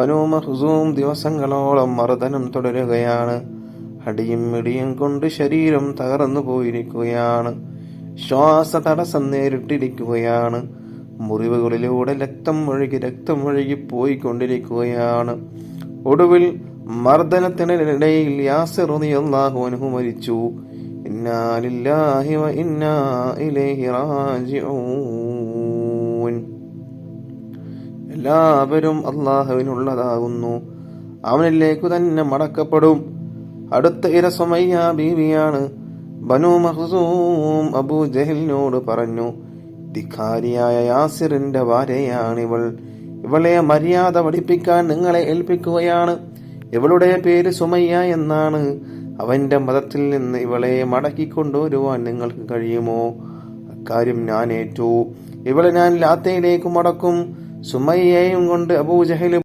ബനൂ മഖ്സൂം ദിവസങ്ങളോളം മർദ്ദനം തുടരുകയാണ്. അടിയും ഇടിയും കൊണ്ട് ശരീരം തകർന്നു പോയിരിക്കുകയാണ്. ശ്വാസ തടസ്സം നേരിട്ടിരിക്കുകയാണ്. മുറിവുകളിലൂടെ രക്തം ഒഴുകി പോയിക്കൊണ്ടിരിക്കുകയാണ്. ഒടുവിൽ മർദ്ദനത്തിനിടയിൽ യാസിർ റളിയല്ലാഹു അൻഹു മരിച്ചു. ഇന്നാ ലില്ലാഹി വ ഇന്നാ ഇലൈഹി റാജിഊൻ. എല്ലാവരും അല്ലാഹുവിനുള്ളതാകുന്നു, അവനിലേക്കു തന്നെ മടക്കപ്പെടും. അടുത്ത ഇര സുമയ്യ ബീവിയാണ്. ബനൂ മഖ്സൂം അബൂ ജഹലിനോട് പറഞ്ഞു, ധിക്കാരിയായ യാസിറിന്റെ ഭാര്യയാണിവൾ. ഇവളെ മര്യാദ പഠിപ്പിക്കാൻ നിങ്ങളെ ഏൽപ്പിക്കുകയാണ്. ഇവളുടെ പേര് സുമയ്യ എന്നാണ്. അവന്റെ മതത്തിൽ നിന്ന് ഇവളെ മടക്കിക്കൊണ്ടുവരുവാൻ നിങ്ങൾക്ക് കഴിയുമോ? അക്കാര്യം ഞാൻ ഏറ്റു. ഇവളെ ഞാൻ ലാത്തയിലേക്ക് മടക്കും. സുമയ്യയും കൊണ്ട് അബൂ ജഹൽ